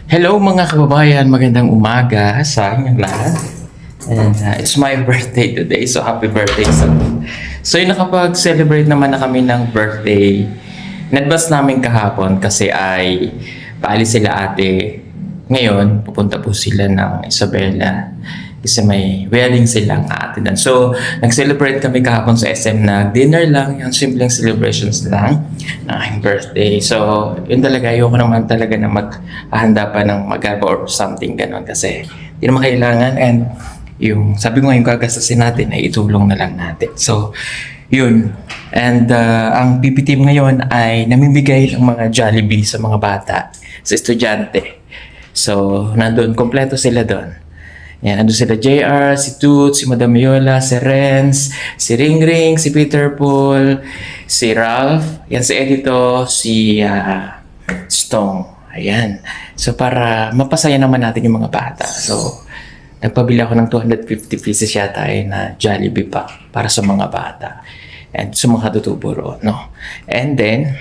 Hello mga kababayan, magandang umaga sa inyong lahat. And it's my birthday today, so happy birthday sa So yung nakapag-celebrate naman na kami ng birthday, nadbas namin kahapon kasi ay paalis sila ate. Ngayon, pupunta po sila ng Isabela kasi may wedding silang ate. So, nag-celebrate kami kahapon sa SM na dinner lang, yung simpleng celebrations lang ng aking birthday. So, yun talaga, ayoko naman talaga na maghahanda pa ng magaba or something ganon kasi hindi naman kailangan and yung sabi ko nga yung gagastasin natin ay itulong na lang natin. So, yun. And ang PP team ngayon ay namimigay ng mga Jollibee sa mga bata, sa estudyante. So, nandun, kompleto sila doon. Yan, nandun sila JR, si Toot, si Madam Yola, si Renz, si Ringring, si Peter Paul, si Ralph, yan si Edito, si Stong. Ayan. So, para mapasaya naman natin yung mga bata. So, nagpabili ako ng 250 pieces yata na Jollibee pa para sa mga bata. And sa mga katutubo roon, no? And then,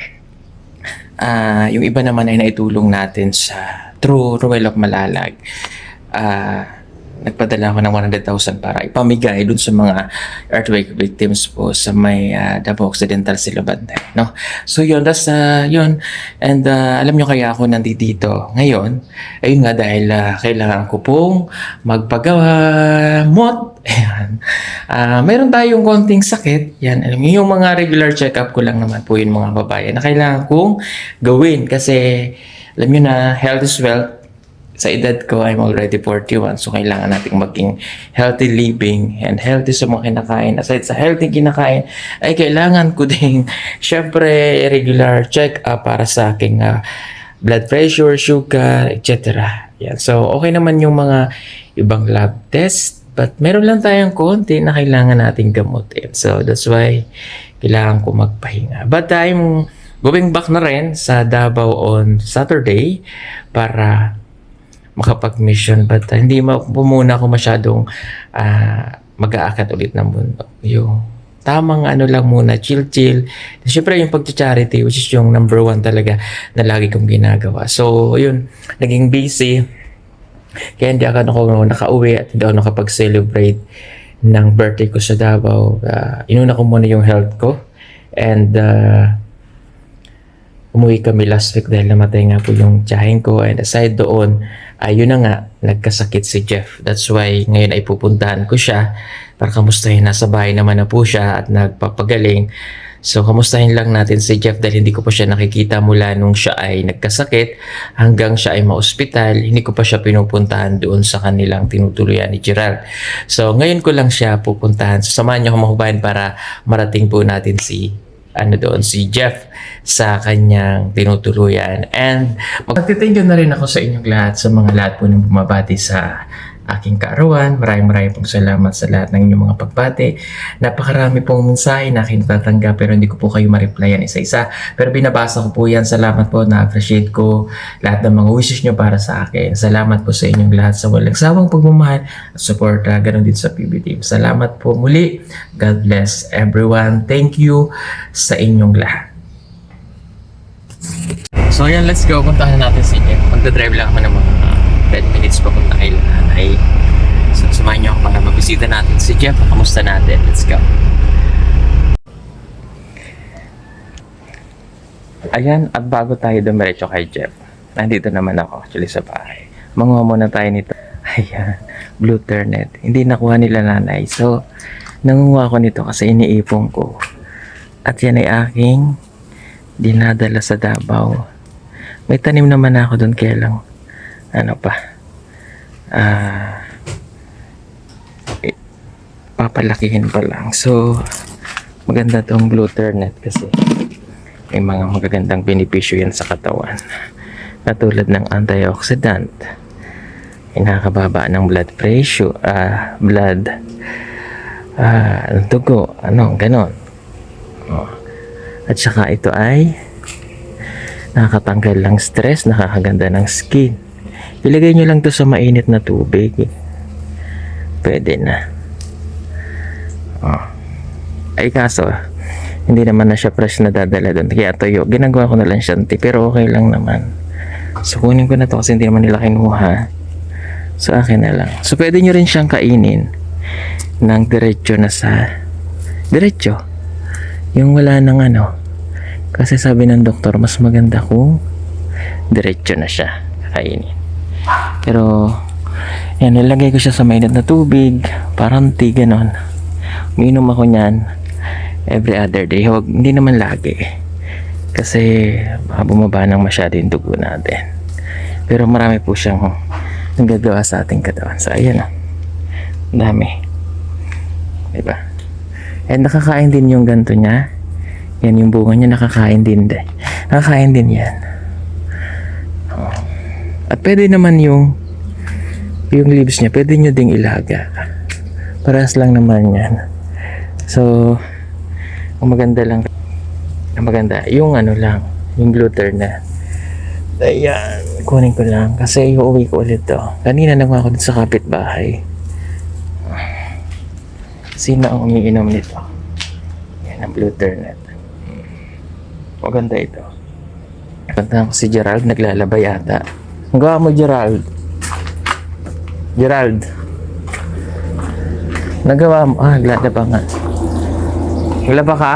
yung iba naman ay naitulong natin sa True Ruel of Malalag. Nagpadala ako ng 100,000 para ipamigay dun sa mga earthquake victims po sa may Davao Occidental sila banda, no? So yun, that's yun. And alam nyo kaya ako nandito ngayon, ayun nga dahil kailangan ko pong magpagamot. Ayan. Mayroon tayong konting sakit. Yan, alam niyo yung mga regular check-up ko lang naman po yun mga babae na kailangan kong gawin kasi alam niyo na health is wealth. Sa edad ko, I'm already 41. So, kailangan nating maging healthy living and healthy sa mga kinakain. Aside sa healthy kinakain, ay kailangan ko ding, syempre, regular check-up para sa aking blood pressure, sugar, etc. Yan. So, okay naman yung mga ibang lab test. But, meron lang tayong konti na kailangan nating gamutin. So, that's why kailangan ko magpahinga. But, I'm going back na rin sa Davao on Saturday para makapag-mission but hindi muna ako masyadong mag-aakat ulit ng bundok. Yung tamang ano lang muna, chill-chill. Siyempre yung pag-charity which is yung number one talaga na lagi kong ginagawa. So, yun, naging busy. Kaya hindi ako nakauwi at hindi ako nakapag-celebrate ng birthday ko sa Davao. Inuna ko muna yung health ko and umuwi kami last week dahil namatay nga po yung tiyahin ko and aside doon, ayun na nga, nagkasakit si Jeff. That's why ngayon ay pupuntahan ko siya para kamustahin. Nasa bahay naman na po siya at nagpapagaling. So kamustahin lang natin si Jeff dahil hindi ko pa siya nakikita mula nung siya ay nagkasakit hanggang siya ay ma-ospital. Hindi ko pa siya pinupuntahan doon sa kanilang tinutuluyan ni Gerald. So ngayon ko lang siya pupuntahan. So samahan niyo ako mahubayan para marating po natin si Jeff sa kanyang tinutuluyan. And magti-thank you na rin ako sa inyong lahat, sa mga lahat po ng bumabati sa aking kaarawan. Maraming pong salamat sa lahat ng inyong mga pagbati. Napakarami pong mensahe na kinatatanggap pero hindi ko po kayo ma-replyan isa-isa. Pero binabasa ko po yan. Salamat po, na-appreciate ko lahat ng mga wishes nyo para sa akin. Salamat po sa inyong lahat sa walang sawang pagmamahal at support. Ganon din sa PB Team. Salamat po muli. God bless everyone. Thank you sa inyong lahat. So yan, let's go. Puntahan natin si Jeff. Magdadrive lang ako ng mga 10 minutes papunta kay nanay. So samahan niyo ako para mabisita natin si Jeff. Kamusta natin? Let's go. Ayan, at bago tayo dumiretso kay Jeff, nandito naman ako actually sa bahay. Manguha muna tayo nito. Ayan, blue turnet. Hindi nakuha nila nanay. So, nangunguha ko nito kasi iniipon ko. At yan ay aking dinadala sa Davao. May tanim naman ako doon kaya lang papalakihin pa lang. So, maganda tong blue turnet kasi may mga magagandang benepisyo yan sa katawan. Katulad ng antioxidant, nakakababa ng blood pressure, dugo, ganon. At saka ito ay nakakatanggal ng stress, nakakaganda ng skin. Ilagay nyo lang to sa mainit na tubig. Pwede na. Ay kaso, hindi naman na siya fresh na dadala doon. Kaya toyo, ginagawa ko na lang siya tea, pero okay lang naman. So, kunin ko na to kasi hindi naman nila kinuha. So, akin na lang. So, pwede nyo rin siyang kainin ng diretso na sa... Diretso. Yung wala ng ano. Kasi sabi ng doktor, mas maganda kung diretso na siya kakainin. Pero, yan, nilagay ko siya sa mainit na tubig. Parang tea, ganon. Umiinom ako niyan every other day. Huwag, hindi naman lagi. Kasi, baka bumaba ng masyado yung dugo natin. Pero marami po siyang nagagawa sa ating katawan. So, ayan o. Ang dami. Diba? And nakakain din yung ganito niya. Yan yung bunga niya, nakakain din. Nakakain din yan. At pwede naman yung leaves niya, pwede nyo ding ilaga. Parehas lang naman yan. So, ang maganda lang, yung ano lang, yung glutternut. Ayan, kunin ko lang kasi iuwi ko ulit to. Kanina nagwa ako dito sa kapitbahay. Sino ang umiinom nito? Yan ang glutternut. Maganda ito. Pagkanta ko si Gerald, naglalaba yata. Ang gawa mo, Gerald? Gerald. Nagawa mo. Naglalaba nga. Naglaba ka?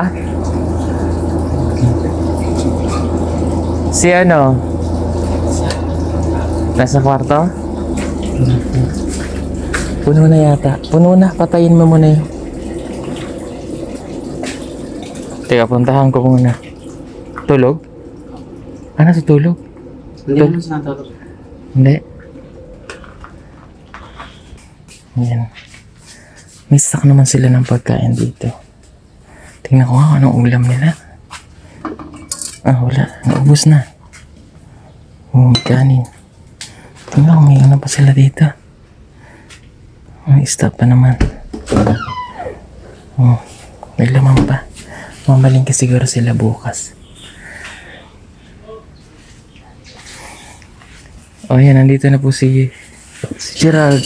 Si ano? Nasa kwarto? Puno na yata. Puno na. Patayin mo muna yun. Teka, puntahan ko muna. Tulog? Ano sa tulog? Hindi naman siya natutulog. Hindi. Yan. May stock naman sila ng pagkain dito. Tingnan ko nga anong ulam nila. Wala. Naubos na. Kanin. Tingnan ko may ano pa sila dito. May stock pa naman. May laman pa. Mamaling ka siguro sila bukas. Yan. Nandito na po si Gerald.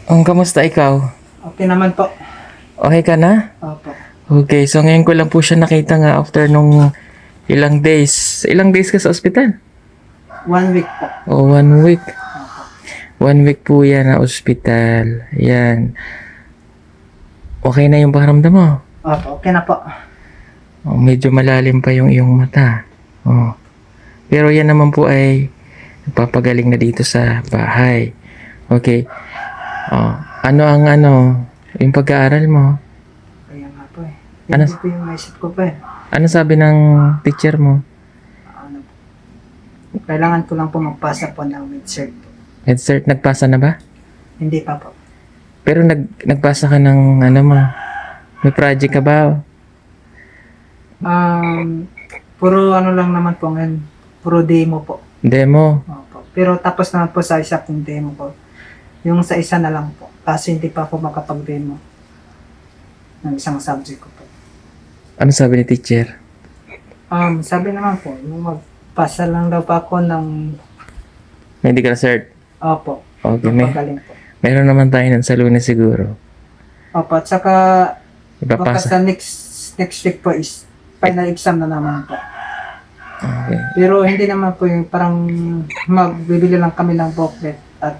Kamusta ikaw? Okay naman po. Okay ka na? Opo. Okay, so ngayon ko lang po siya nakita nga after nung ilang days. Ilang days ka sa ospital? 1 week po. 1 week. Opo. 1 week po yan na ospital. Yan. Okay na yung pakiramdam mo? Opo, okay na po. Medyo malalim pa yung iyong mata. Pero yan naman po ay nagpapagaling na dito sa bahay. Okay. Yung pag-aaral mo? Kaya nga po eh. Ano? Hindi po yung naisip ko pa eh. Ano sabi ng teacher mo? Ano po. Kailangan ko lang po magpasa po ng mid-cert po. Head-cert, nagpasa na ba? Hindi pa po. Pero nagpasa ka ng ano mo? May project ka ba? Puro ano lang naman po ngayon. Puro demo po. Demo? Opo. Pero tapos naman po sa isa pong demo po. Yung sa isa na lang po. Kasi hindi pa po makapag-demo ng isang subject ko po. Ano sabi ni teacher? Sabi naman po, yung magpasa lang daw pa ako ng... Medical cert? Opo. Okay, Magpagaling po. meron naman tayo ng sa Lunes siguro. Opo, at saka baka Ipapasa. sa next week po is final exam na naman po. Okay. Pero hindi naman po yung parang magbibili lang kami ng booklet at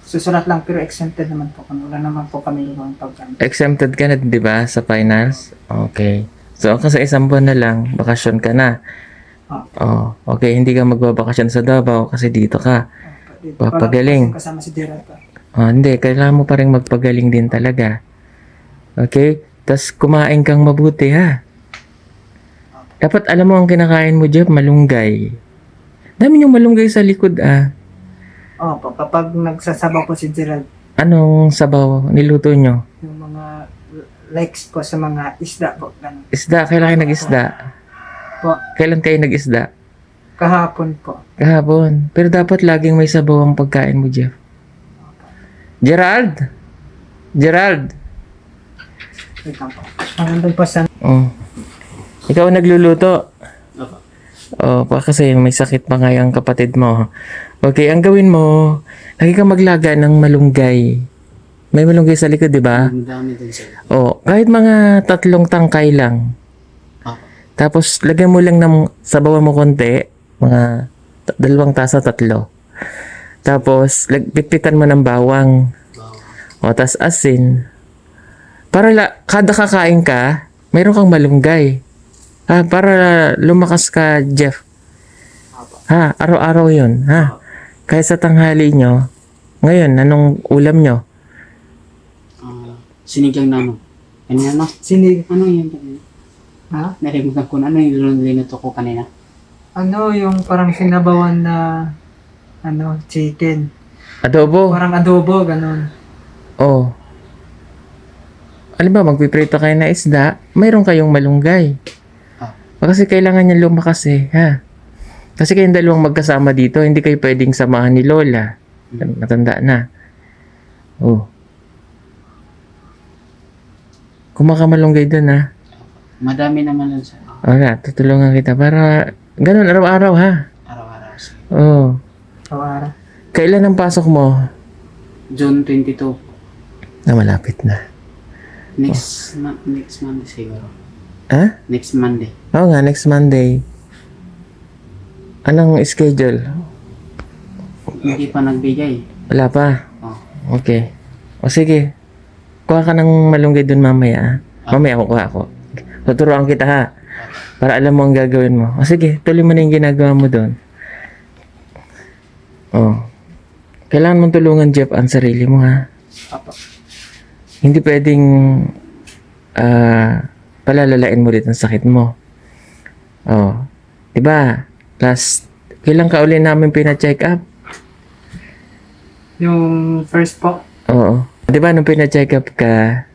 susulat lang pero exempted naman po kami. Wala naman po kami yung pagkano. Exempted ka na, di ba, sa finals? Okay. So, kasi isang buwan na lang, bakasyon ka na. Okay, hindi ka magbabakasyon sa Davao kasi dito ka. Papagaling. Kasama si Gerald pa. Hindi, kailangan mo pa rin magpagaling din talaga. Okay? Tapos kumain kang mabuti, ha? Dapat alam mo ang kinakain mo, Jeff, malunggay. Dami yung malunggay sa likod, Opo, kapag nagsasabaw po si Gerald, Anong sabaw niluto nyo? yung mga likes po sa mga isda po. Ganun. Isda, kailan kayo nag-isda? Po, Kailan kayo nag-isda? kahapon po. Kahapon. Pero dapat laging may sabaw ang pagkain mo, Jeff. Gerald? Gerald? Wait lang po. Nandun po sa... Ikaw ang nagluluto? Pa kasi may sakit pa nga yung kapatid mo. Okay, ang gawin mo, lagi kang maglaga ng malunggay. May malunggay sa likod, di ba? Ang dami din sila. Kahit mga 3 tangkay lang. Tapos, lagyan mo lang ng sabawan mo konti, mga 2 tasa, 3. Tapos, pitpitan mo ng bawang. O, tas asin. Para kada kakain ka, mayroon kang malunggay. Para lumakas ka, Jeff. Araw-araw yun. Kaya sa tanghali nyo, ngayon, anong ulam nyo? Sinigang na ano. Ano yan, no? Sinig. Ano yun? Ha? Narimutan ko na. Ano yung linuto ko kanina? Ano yung parang sinabawan na chicken. Adobo. Parang adobo, ganun. Oh. Alam ba, magpiprito kayo na isda, mayroon kayong malunggay. Kasi kailangan niya lumakas ha. Kasi kayong dalawang magkasama dito, hindi kayo pwedeng samahan ni Lola. Matanda na. Oh. Kumakamalunggay doon Madami naman lang sa tutulungan kita para ganun araw-araw araw-araw. Oh. Kawara. Kailan ang pasok mo? June 22. Malapit na. Next Monday siguro. Next Monday. Oo nga, next Monday. Anong schedule? Hindi pa nagbigay. Wala pa? Oh. Okay. O sige. Kuha ka ng malunggay dun mamaya. Mamaya kukuha ako. Tuturuan kita para alam mo ang gagawin mo. O sige, tuloy mo na yung ginagawa mo dun. Kailangan mong tulungan, Jeff, ang sarili mo Apo. Hindi pwedeng palalalain mo dito ang sakit mo. Diba? Kailan ka uli namin pina-check up? Yung first po. Oo. Diba nung pina-check up ka,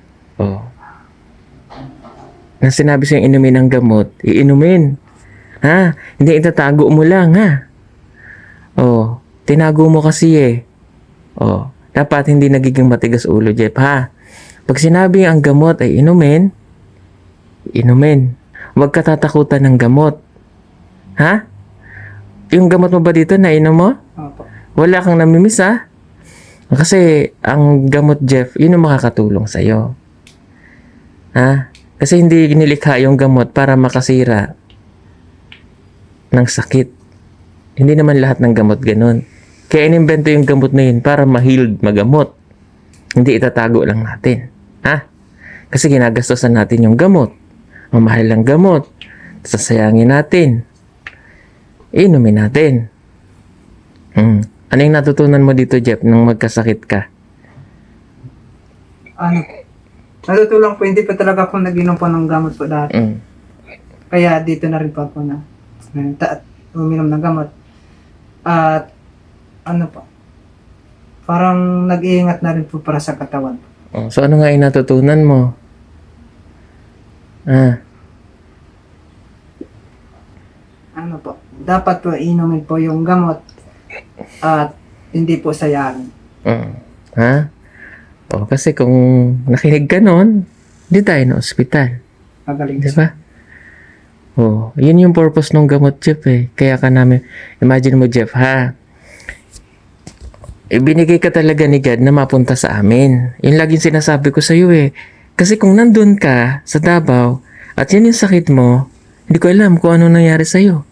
nang sinabi sa'yo inumin ng gamot, iinumin. Hindi itatago mo lang, tinago mo kasi dapat hindi nagiging matigas ulo, Jeff, Pag sinabi ang gamot ay inumin. Huwag ka tatakutan ng gamot. Yung gamot mo ba dito, nainom mo? Opo. Wala kang namimiss, Kasi ang gamot, Jeff, yun ang makakatulong sa'yo. Kasi hindi nilikha yung gamot para makasira ng sakit. Hindi naman lahat ng gamot ganun. Kaya inimbento yung gamot na yun para ma-healed, magamot. Hindi itatago lang natin. Kasi ginagastosan natin yung gamot. Mamahal lang gamot. Sasayangin natin. Inumin natin. Ano yung natutunan mo dito, Jeff, nung magkasakit ka? Natutulong po, hindi pa talaga ako nag-inom po ng gamot po dati. Kaya dito na rin po ako na uminom ng gamot. At parang nag-iingat na rin po para sa katawan. So ano nga yung natutunan mo? Dapat po inumin po yung gamot at hindi po sayangin. Kasi kung nakinig ka nun, hindi tayo na ospital. Magaling Diba? Yun yung purpose ng gamot, Jeff, Kaya ka namin, imagine mo, Jeff, ibinigay ka talaga ni God na mapunta sa amin. Yun laging sinasabi ko sa iyo, Kasi kung nandun ka sa Davao, at yan yung sakit mo, hindi ko alam kung ano nangyari sa iyo.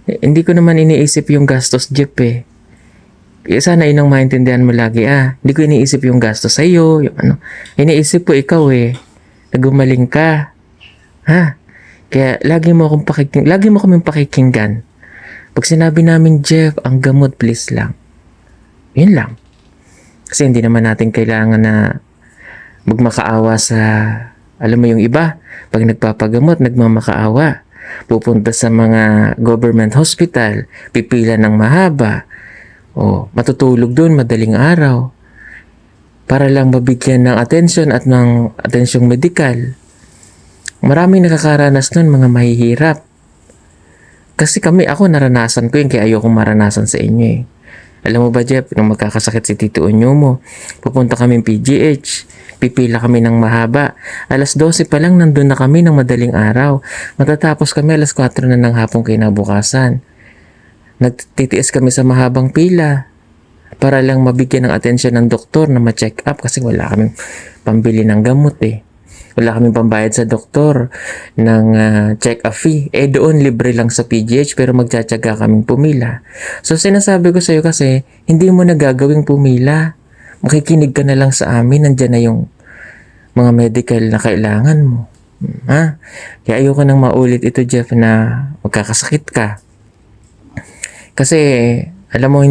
Hindi ko naman iniisip yung gastos, Jeff, Sana yun ang maintindihan mo lagi, Hindi ko iniisip yung gastos sa iyo, yung ano. Iniisip ko ikaw, na gumaling ka. Kaya lagi mo kaming pakikinggan. Pag sinabi namin, Jeff, ang gamot, please lang. Yun lang. Kasi hindi naman natin kailangan na magmakaawa sa, alam mo yung iba, pag nagpapagamot, nagmamakaawa. Pupunta sa mga government hospital, pipila ng mahaba. Matutulog doon madaling araw. Para lang mabigyan ng atensyon at ng atensyong medikal. Maraming nakakaranas nun, mga mahihirap. Kasi ako naranasan ko yun, kaya ayokong maranasan sa inyo, Alam mo ba, Jeff, nung magkakasakit si Tito Onyo mo, pupunta kami PGH, pipila kami ng mahaba. 12:00 pa lang nandun na kami ng madaling araw. Matatapos kami 4:00 na ng hapong kinabukasan. Nagtitiis kami sa mahabang pila para lang mabigyan ng atensyon ng doktor na ma-check up kasi wala kaming pambili ng gamot, Wala kaming pambayad sa doktor ng check-up fee. Doon libre lang sa PGH pero magtsatsaga kaming pumila. So sinasabi ko sa'yo kasi, hindi mo na gagawing pumila. Makikinig ka na lang sa amin. Nandyan na yung mga medical na kailangan mo. Ha? Kaya ayoko nang maulit ito, Jeff, na magkakasakit ka. Kasi, alam mo,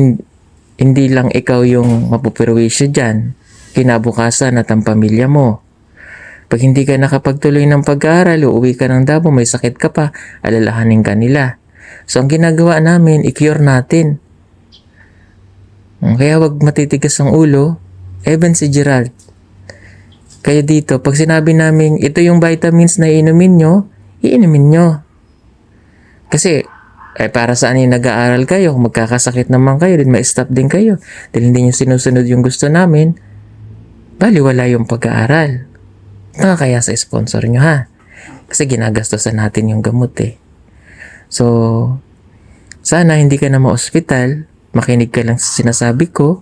hindi lang ikaw yung mapupirwisyo dyan. Kinabukasan at ang pamilya mo. Pag hindi ka nakapagtuloy ng pag-aaral, uuwi ka ng Davao, may sakit ka pa, alalahanin ka nila. So, ang ginagawa namin, i-cure natin. Kaya wag matitigas ang ulo. Even si Gerald. Kaya dito, pag sinabi namin, ito yung vitamins na iinumin nyo, iinumin nyo. Kasi, para saan yung nag-aaral kayo? Kung magkakasakit naman kayo, din ma-stop din kayo. Dahil hindi nyo sinusunod yung gusto namin, baliwala yung pag-aaral. Kaya sa sponsor nyo, ha? Kasi ginagastosan natin yung gamot, eh. So, sana hindi ka na ma-hospital, makinig ka lang sa sinasabi ko,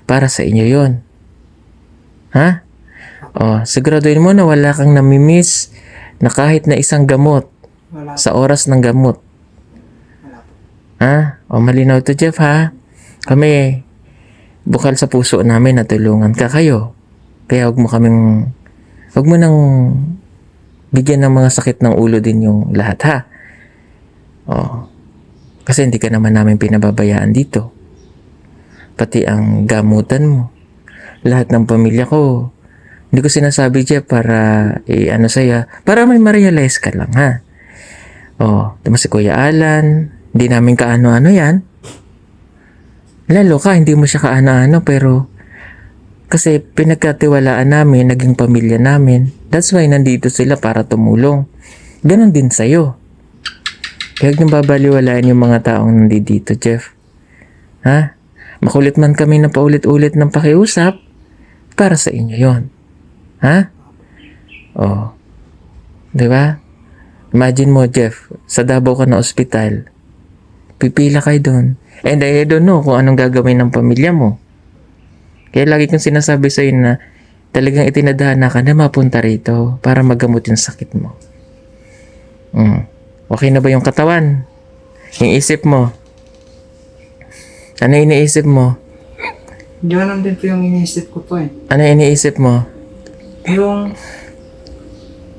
para sa inyo yon. Ha? Siguraduhin mo na wala kang namimiss na kahit na isang gamot Wala. sa oras ng gamot. Wala po. Ha? Malinaw to, Jeff, ha? Kami, bukal sa puso namin na tulungan ka kayo. Kaya huwag mo nang bigyan ng mga sakit ng ulo din yung lahat, ha? Kasi hindi ka naman namin pinababayaan dito. Pati ang gamutan mo. Lahat ng pamilya ko. Hindi ko sinasabi, Jeff, para para may ma-realize ka lang, ha? Diba si Kuya Alan, hindi namin kaano-ano yan. Lalo ka, hindi mo siya kaano-ano, pero kasi pinagkatiwalaan namin, naging pamilya namin. That's why nandito sila para tumulong. Ganon din sa'yo. Kaya huwag niyong babaliwalaan yung mga taong nandito, Jeff. Ha? Makulit man kami na paulit-ulit ng pakiusap, para sa inyo yon. Ha? Diba? Imagine mo, Jeff, sa Davao ka na ospital. Pipila kayo doon. And I don't know kung anong gagawin ng pamilya mo. Kaya lagi kong sinasabi sa'yo na talagang itinadhana ka na mapunta rito para magamot yung sakit mo. Okay na ba yung katawan? Yung isip mo? Ano iniisip mo? Ganun din po yung iniisip ko po, eh. Ano iniisip mo?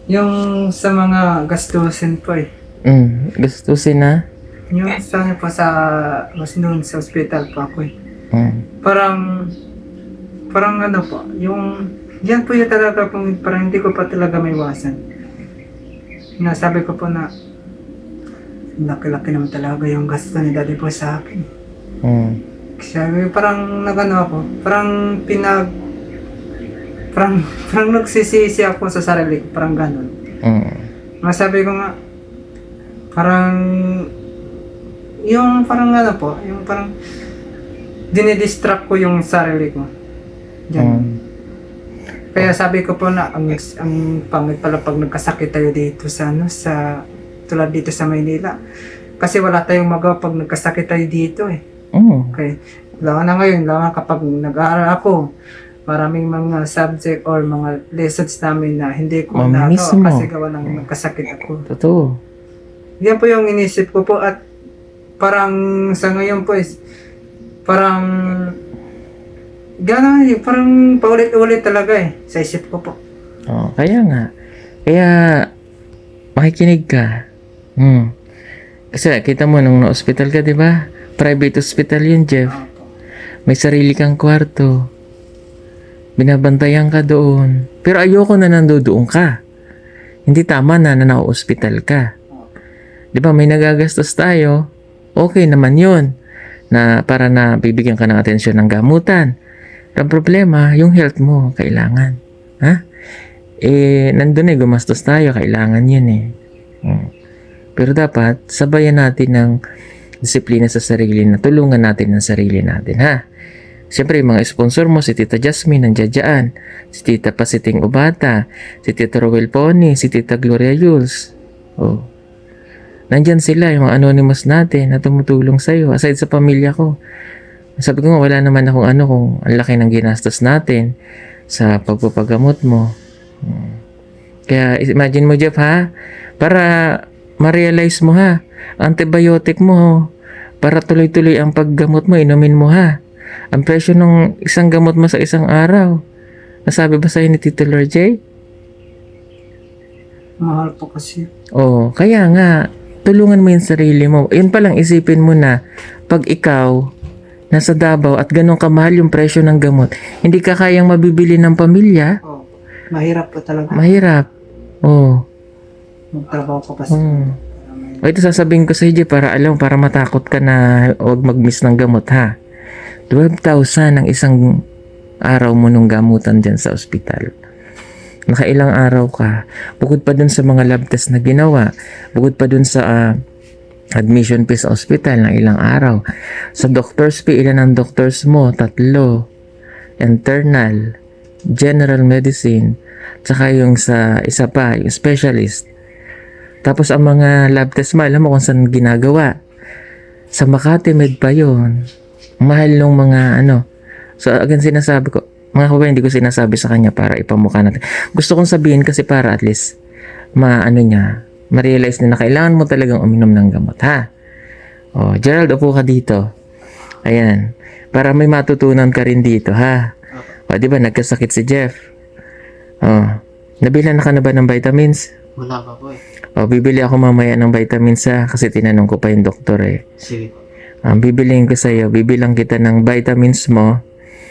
Yung sa mga gastusin po, eh. Gustusin na? Yung sa akin po mas noon sa ospital po ako, eh. Parang ano po, yan po yung talaga parang hindi ko pa talaga may iwasan. Nasabi ko po na laki-laki naman talaga yung gasto ni daddy po sa akin. Sabi, parang nagano ako, parang nagsisisi ako sa sarili ko, parang ganon. Masabi ko nga, parang ano po, yung parang dinidistract ko yung sarili ko. Diyan. Kaya sabi ko po na ang pangit pala pag nagkasakit tayo dito tulad dito sa Maynila. Kasi wala tayong magawa pag nagkasakit tayo dito, eh. Okay. Lalo na ngayon, kapag nag-aaral ako, maraming mga subject or mga lessons namin na hindi ko nagawa kasi gawa ng nagkasakit ako. Totoo. Yan po yung inisip ko po at parang sa ngayon po is parang gano'n, parang paulit-ulit talaga, eh, sa isip ko po. Kaya nga. Kaya makikinig ka. Kasi kita mo nung na-hospital ka, di ba? Private hospital yun, Jeff. May sarili kang kwarto. Binabantayan ka doon. Pero ayoko na nandoon ka. Hindi tama na na-hospital ka. Di ba, may nagagastos tayo. Okay naman yun. Na para na bibigyan ka ng atensyon ng gamutan. Ang problema, yung health mo, kailangan. Ha? Nandun gumastos tayo, kailangan yun eh. Pero dapat, sabayan natin ng disiplina sa sarili na tulungan natin ang sarili natin, ha? Siyempre, yung mga sponsor mo, si Tita Jasmine, nandiyan. Si Tita Pasiting Ubata, si Tita Rowel Pony, si Tita Gloria Jules. Nandyan sila, yung mga anonymous natin na tumutulong sa'yo, aside sa pamilya ko. Sabi ko nga, wala naman akong kung ang laki ng ginastos natin sa pagpapagamot mo. Kaya imagine mo, Jeff, ha? Para ma-realize mo, ha? Antibiotic mo, para tuloy-tuloy ang paggamot mo, inumin mo, ha? Ang presyo ng isang gamot mo sa isang araw. Nasabi ba sa'yo ni Tito Lord J? Mahal po kasi. Oo, kaya nga, tulungan mo yung sarili mo. Yun palang isipin mo na, pag ikaw, nasa Davao at ganun kamahal yung presyo ng gamot, hindi ka kayang mabibili ng pamilya, Oh, mahirap po talaga. mahirap. Oo. Magtrabaho ko kasi. Hmm. O ito sasabihin ko sa iyo, para alam, para matakot ka na huwag mag-miss ng gamot, ha? 12,000 ang isang araw mo nung gamutan dyan sa ospital. Nakailang araw ka. Bukod pa dun sa mga lab test na ginawa. Bukod pa dun sa admission fee sa ospital ng ilang araw. Sa doctor's fee, ilan ang doctors mo? 3. Internal, general medicine, tsaka yung sa isa pa, yung specialist. Tapos ang mga lab test mo, alam mo kung saan ginagawa. Sa Makati Med pa yun. Mahal nung mga ano. So again sinasabi ko, mga kabayan, hindi ko sinasabi sa kanya para ipamukha natin. Gusto kong sabihin kasi para at least ma-realize na kailangan mo talagang uminom ng gamot, ha? Oh, Gerald, upo ka dito. Ayan. Para may matutunan ka rin dito, ha? O, di ba, nagkasakit si Jeff. Oh, nabilan na ka na ba ng vitamins? Wala pa po eh. O, bibili ako mamaya ng vitamins, ha? Kasi tinanong ko pa yung doktor, eh. Sige po. Bibiliin ko sa'yo, bibilang kita ng vitamins mo.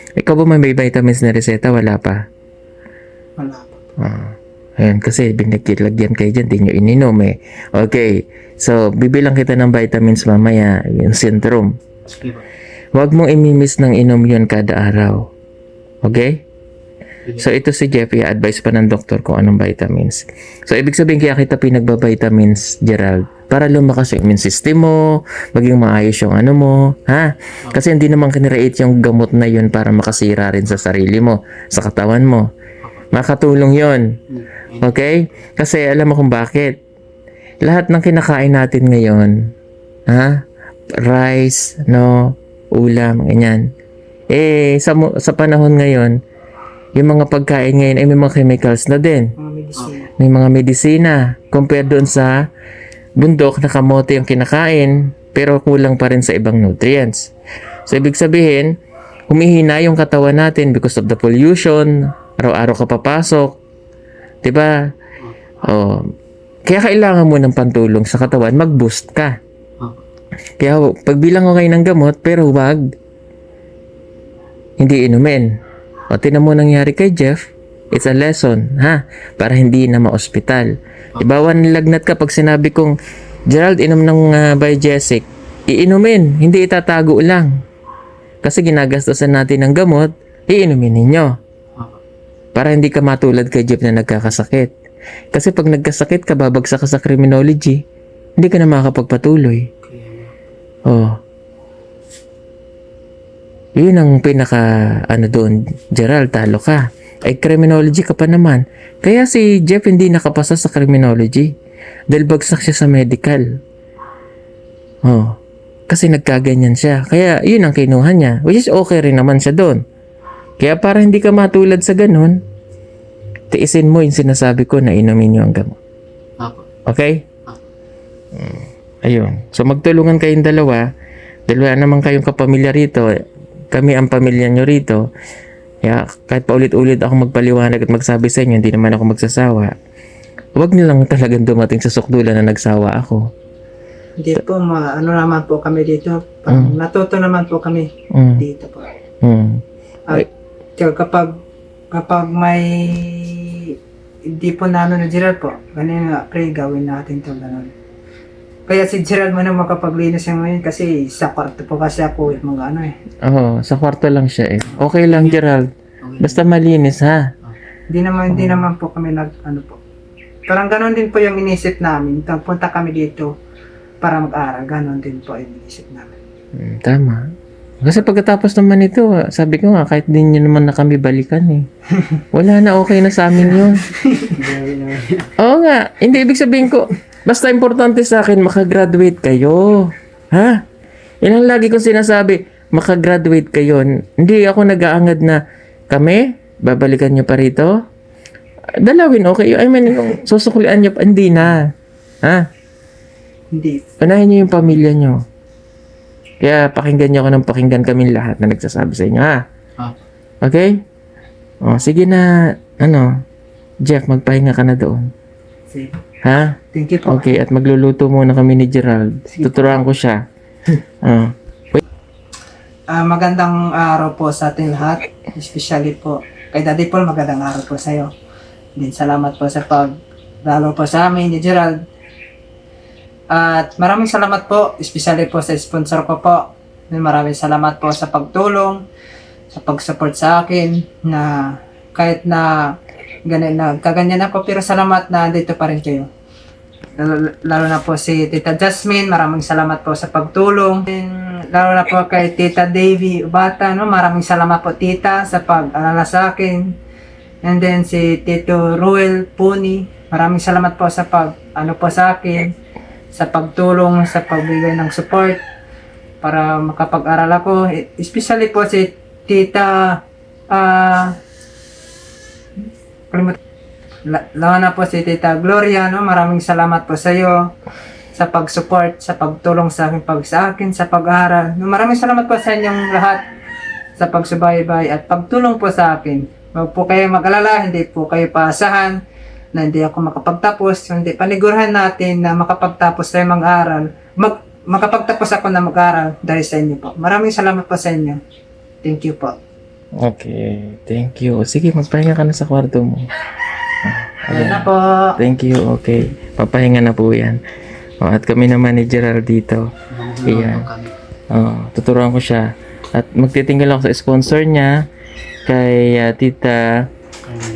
Ikaw ba may vitamins na reseta? Wala pa. Wala po. Ayan, kasi binagkilagyan kayo dyan, di nyo ininom, eh. Okay, so bibilang kita ng vitamins mamaya, yung Centrum. Sige po. Huwag mong imimiss ng inom yun kada araw. Okay? So ito si Jeff, i-advise pa ng doktor kung anong vitamins. So ibig sabihin kaya kita pinagba-vitamins, Gerald, para lumakas yung immune system mo, maging maayos yung ano mo, ha? Kasi hindi naman kinreate yung gamot na yun para makasira rin sa sarili mo, sa katawan mo. Makatulong yun. Okay? Kasi alam mo kung bakit. Lahat ng kinakain natin ngayon, ha? Rice, no? Ulam, ganyan. Sa panahon ngayon, yung mga pagkain ngayon ay may mga chemicals na din. Mga medisina. May mga medisina. Compare doon sa bundok na kamote yung kinakain, pero kulang pa rin sa ibang nutrients. So, ibig sabihin, humihina yung katawan natin because of the pollution, araw-araw ka papasok. Diba? Oh, kaya kailangan mo ng pantulong sa katawan, mag-boost ka. Kaya pagbilang ko kayo ng gamot, pero huwag hindi inumin. O, tinan mo nangyari kay Jeff, it's a lesson, ha? Para hindi na ma-ospital. Diba, nilagnat ka pag sinabi kong, Gerald, inom ng Biogesic. Iinumin, hindi itatago lang. Kasi ginagastosan natin ng gamot, iinumin ninyo. Para hindi ka matulad kay Jeff na nagkakasakit. Kasi pag nagkasakit ka, babagsak ka sa criminology, hindi ka na makakapagpatuloy. Oh. Yun ang pinaka, doon, Gerald, talo ka. Ay, criminology ka pa naman. Kaya si Jeff hindi nakapasa sa criminology. Dahil bagsak siya sa medical. Oh. Kasi nagkaganyan siya. Kaya, yun ang kinuha niya. Which is okay rin naman siya doon. Kaya para hindi ka matulad sa ganun, tiisin mo yung sinasabi ko na inumin niyo ang gamot. Okay? Ayun. So, magtulungan kayong dalawa. Dalawa naman kayong kapamilya rito. Kami ang pamilya nyo rito. Kaya kahit paulit-ulit ako magpaliwanag at magsabi sa inyo, hindi naman ako magsasawa. Huwag nilang talagang dumating sa sukdulan na nagsawa ako. Hindi po, ano naman po kami dito. Natuto naman po kami dito po. At kapag may hindi po na na Gerald po, ganun nga, pray, gawin natin to ganun. Kaya si Gerald man ang makapaglinis siya ngayon kasi sa kwarto po kasi ako mga Oo, sa kwarto lang siya eh. Okay lang, Gerald. Basta malinis, ha? Hindi naman po kami po. Parang ganun din po yung inisip namin. Punta kami dito para mag-aral. Ganun din po yung inisip namin. Tama. Kasi pagkatapos naman ito, sabi ko nga, kahit din nyo naman na kami balikan eh. Wala na, okay na sa amin yun. Oo nga, hindi ibig sabihin ko, basta importante sa akin, makagraduate kayo. Ha? Yan ang lagi kong sinasabi, makagraduate kayo. Hindi ako nag-aangad na, kami, babalikan nyo pa rito? Dalawin, okay. I mean, yung susuklian niyo, hindi na. Ha? Hindi. Unahin niyo yung pamilya niyo. Kaya pakinggan niyo ako ng pakinggan kami lahat na nagsasabi sa inyo, ha? Ah. Okay? O, sige na, Jeff, magpahinga ka na doon. Sige. Ha? Thank you po. Okay, at magluluto muna kami ni Gerald. Tuturuan ko siya. Ah. Magandang araw po sa ating lahat. Especially po kay Daddy Paul, magandang araw po sa iyo. Din salamat po sa pagdalo po sa amin ni Gerald. At maraming salamat po, especially po sa sponsor ko po. Maraming salamat po sa pagtulong, sa pag-support sa akin na kahit na kaganyan ako, pero salamat na dito pa rin kayo. Lalo na po si Tita Jasmine, maraming salamat po sa pagtulong. And lalo na po kay Tita Davy Ubata, maraming salamat po tita sa pag-alala sa akin. And then si Tito Ruel Puni, maraming salamat po sa po sa akin, sa pagtulong, sa pagbigay ng support para makapag-aral ako. Especially po si Tita lalo na po si Tita Gloria, maraming salamat po sa iyo sa pag-support, sa pagtulong sa akin sa pag-aaral. Maraming salamat po sa inyong lahat sa pagsubaybay at pagtulong po sa akin. Huwag po kayo mag-alala, hindi po kayo paasahan na hindi ako makapagtapos. Hindi, paniguran natin na makapagtapos tayo mag-aral. Makapagtapos ako na mag-aral dahil sa inyo po. Maraming salamat po sa inyo. Thank you po. Okay, thank you. Sige, magpahinga ka na sa kwarto mo. Ayan na po. Thank you, okay. Papahinga na po yan. At kami naman ni Gerald dito. Ayan. Kami. Tuturuan ko siya. At magtitinggal ako sa sponsor niya. Kay Tita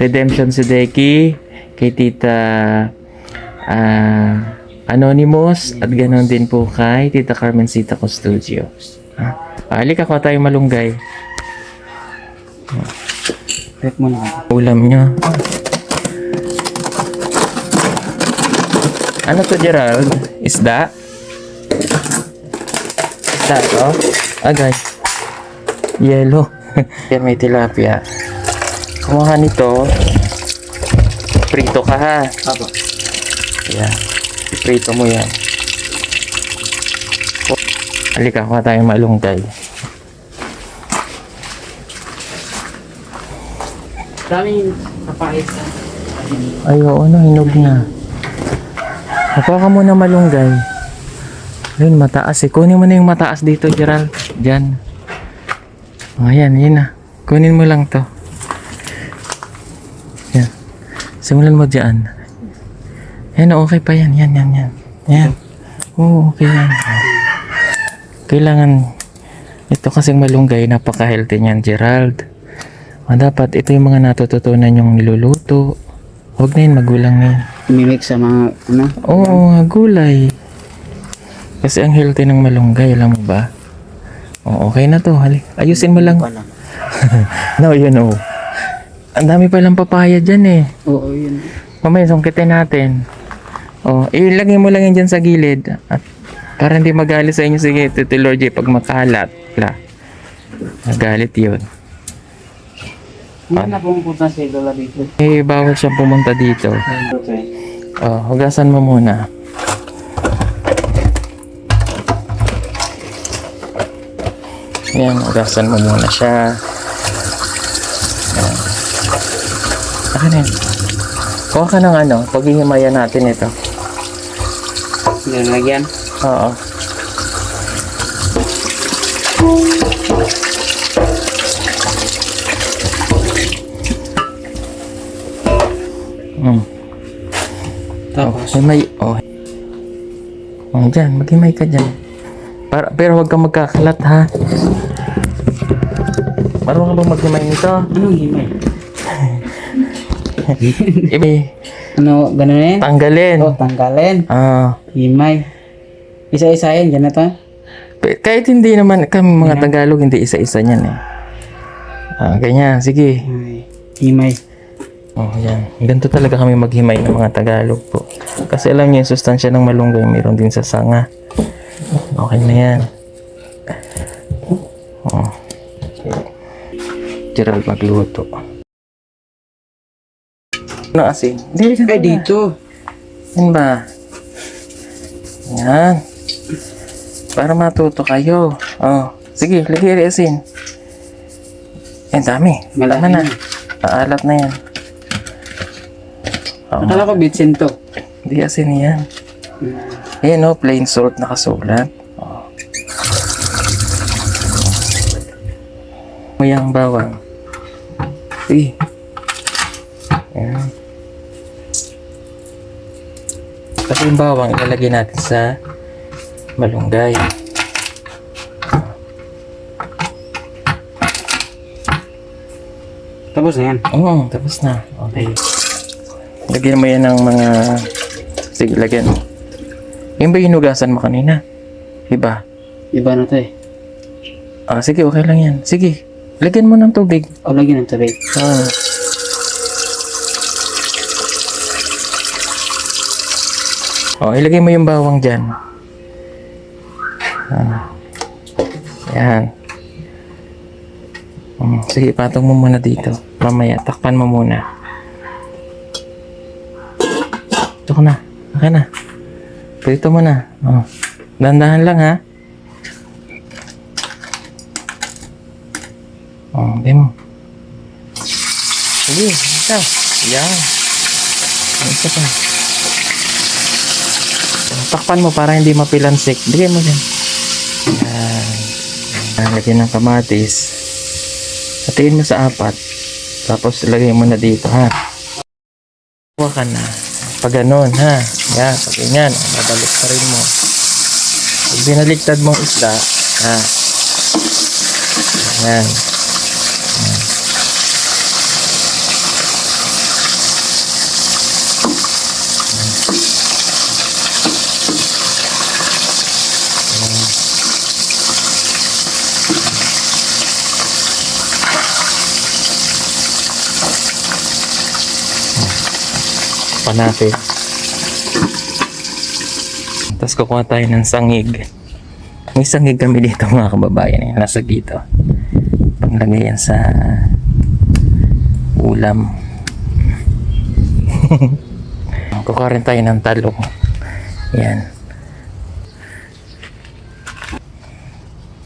Redemption Sideki. Kay Tita Anonymous. At ganoon din po kay Tita Carmencita Custodio. Halika ko tayo malunggay. Break mo na. Ulam nyo. Ano to, Gerald? Isda? Isda to? Guys. Yellow. Yan, may tilapia. Kumuha nito. Prito ka, ha? Apo. Yan. Prito mo yan. Halika, kuha tayong malunggay. Daming kapait sa Ay, oo na, hinog na. Nakuha ka muna malunggay. Ayun, mataas eh. Kunin mo na yung mataas dito, Gerald. Diyan. Ayan, yun na. Kunin mo lang to. Yan. Simulan mo dyan. Yan, okay pa yan. Yan. Yan. Oo, okay yan. Kailangan, ito kasing malunggay, napaka-healthy niyan, Gerald. Dapat ito yung mga natututunan yung niluluto. Huwag na yun, magulang na yun. Mimix sa mga Oo, gulay. Kasi ang healthy ng malunggay, alam mo ba? Okay na to. Ayusin mo lang. No, you know. Ang dami palang papaya dyan eh. Oo, yun. Mamaya, sungkitin natin. Ilagay mo lang yan dyan sa gilid. At para hindi magalit sa inyo, sige, Tito Lord J, pag makalat. Magalit yun. Hindi na pumunta si Lola dito. Bawal siyang pumunta dito. Okay. Hugasan mo muna. Yan, hugasan mo muna siya. Yan. Akin yan. Kuha ka ng paghihimayan natin ito. Nilagyan. Oo. Tapos. Dyan, maghimay ka dyan. Pero huwag kang magkakalat, ha? Marunong ka bang maghimay nito? Anong himay? Ano, ganun na yan? Tanggalin. Tanggalin. Ah. Himay. Isa-isa yan, dyan na to. Kahit hindi naman kami mga Tagalog, hindi isa-isa niyan eh. Ganyan, sige. Himay. Yan. Ganito talaga kami maghimay ng mga Tagalog po. Kasi alam niyo yung sustansya ng malunggay, mayroon din sa sanga. Okay na yan. Gerald magluto. Ano asin? Hindi, Ay, dito. Yan ba? Yan. Para matuto kayo. Oh, sige, lagay rin asin. Yan, dami. Malaki Tama na. na. Paalat na yan. Oh, Akala ko bitsin to. hindi asin yan. Ayan o, plain salt nakasulat. Oh. Muyang bawang. Sige. Ayan. Tapos yung bawang ilalagay natin sa malunggay. Tapos na yan. Oo, tapos na. Okay. Lagyan mo yan ng mga... Sige, lagyan mo. Yung ba hinugasan mo kanina? Iba? Iba na to eh. Ah, sige, okay lang yan. Sige, lagyan mo ng tubig. O, lagyan ng tubig. Ah. Oh, ilagay mo yung bawang dyan. Ah. Yan. Sige, patong mo muna dito. Mamaya, takpan mo muna. Ito ka na. Okay na. Prito mo na. Oh. Dahan-dahan lang ha. Oh, okay mo. Sige, ito. Yan. Ito pa. Takpan mo para hindi mapilansik. Bigay mo dyan. Yan. Lagyan ng kamatis. Hatiin mo sa 4. Tapos lagay mo na dito ha. Huwag ka na. Pag ganun ha. Yan. Pag ganyan. Babalik pa rin mo. Pag binaligtad mong isda ha. Yan. Pa natin. Tapos kukuha tayo ng sangig. May sangig kami dito mga kababayan. Nasa dito. Panglagay yan sa ulam. Kukuha rin tayo ng talong. Yan.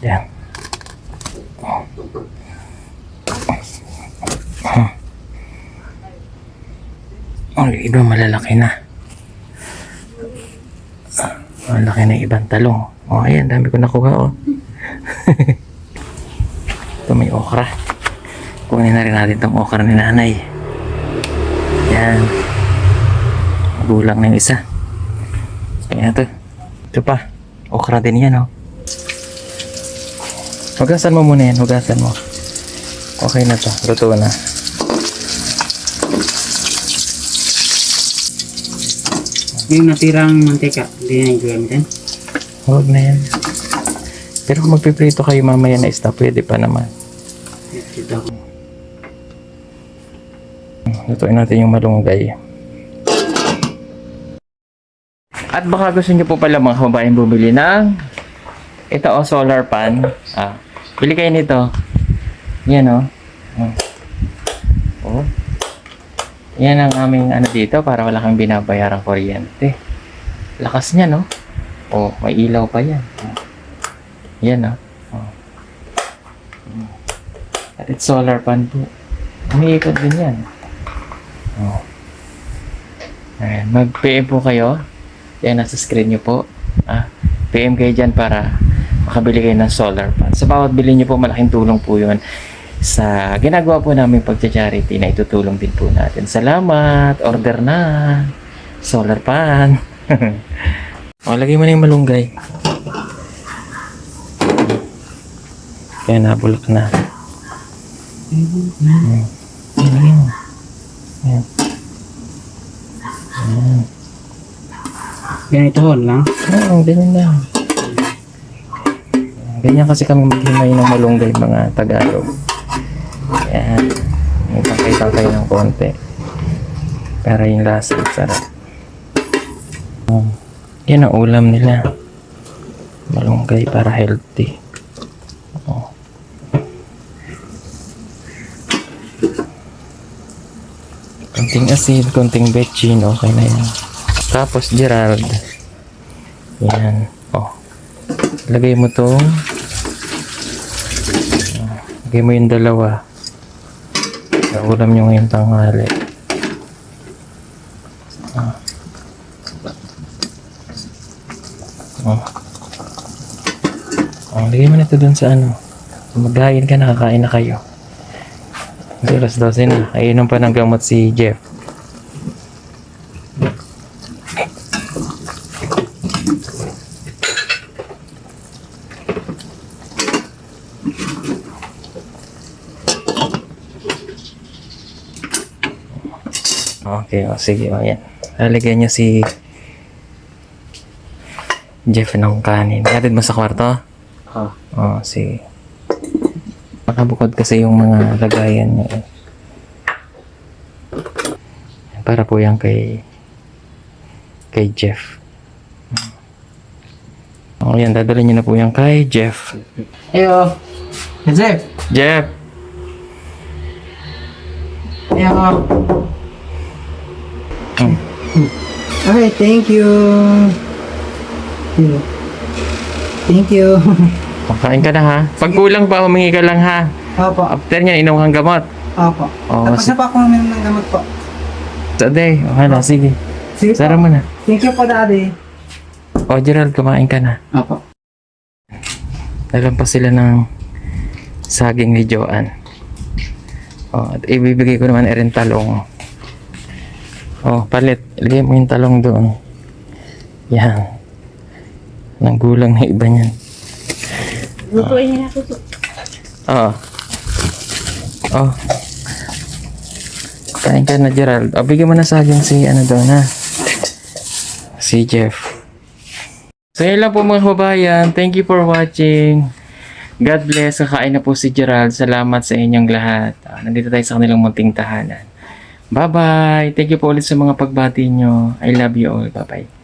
Yan. Oh, iba malalaki na. Malaki na ibang talong. Oh, ayan, dami ko nakuha, oh. Ito may okra. Kunin na rin natin itong okra ni nanay. Yan. Gulang na yung isa. Ayan ito. Ito pa. Okra din yan, oh. Hugasan mo muna yan. Hugasan mo. Okay na to. Luto na. Yung natirang mantika, hindi na yung gamitin. Huwag na yan. Pero kung magpiprito kayo mamaya na isda, pwede pa naman. Ito. Lutuin natin yung malunggay. At baka gusto nyo po pala mga kababayan bumili ng ito o solar pan. Bili kayo nito. Yan o. Oh. Yan ang aming ano dito para wala kang binabayarang kuryente. Lakas niya, no? Oh, may ilaw pa yan. Yan, no? Oh. At it's solar pan po. Umiikot din yan. Oh. Ayan, mag-PM po kayo. Yan, nasa screen nyo po. PM kayo dyan para makabili kayo ng solar pan. Sa bawat bili nyo po, malaking tulong po yun sa ginagawa po namin pagcha-charity na itutulong din po natin. Salamat! Order na! Solar pan! O, lagay mo na yung malunggay. Kaya nabulok na. Lagay mo. Ayan. Ayan. Ganito lang. Oo, ganyan lang. Ganyan kasi kami maghimay ng malunggay mga Tagalog. Ayan. May tangkay-tangkay ng konti. Para yung lasa sarap. Yan ang ulam nila. Malunggay para healthy. Oh. konting asin, konting betchin, okay na yan. Tapos Gerald. Yan. Oh. Lagay mo to. Lagay mo yung dalawa. Sa ulam nyo ngayong tanghali. Oh. Oh, lagay mo na ito dun sa ano. Maghain ka, nakakain na kayo. Kasi alas 12 na. Ayunan pa ng gamot si Jeff. Okay, o sige, o yan. Lalagyan niya si Jeff ng kanin. Ihatid mo sa kwarto? Oh. Oo, sige. Nakabukod kasi yung mga lagayan niya. Para po yan kay Jeff. O yan, dadala niyo na po yan kay Jeff. Ayo. Jeff. Jeff! Ayo. Hmm. Okay, thank you. Thank you. Makain ka na ha. Pag kulang pa, humingi ka lang ha. Opo. After niya, inom kang gamot. Opo. Oo, Tapos na pa ako uminom ng gamot po. Sa day. Okay na, sige. Sige Sara po. mo na. Thank you po, Daddy. O Gerald, kumain ka na. Opo. Nalampas sila ng saging ni Joanne. O, at ibibigay ko naman rin talong. O, palit. Ilagay mo yung talong doon. Yan. Nang gulang na iba niyan. Lutuin niya na po. Oo. Oh. Kain ka na, Gerald. O, bigyan mo na saging si ano doon, ha? Si Jeff. So, yun lang po mga kababayan. Thank you for watching. God bless. Kakain na po si Gerald. Salamat sa inyong lahat. Nandito tayo sa kanilang munting tahanan. Bye-bye. Thank you po ulit sa mga pagbati nyo. I love you all. Bye-bye.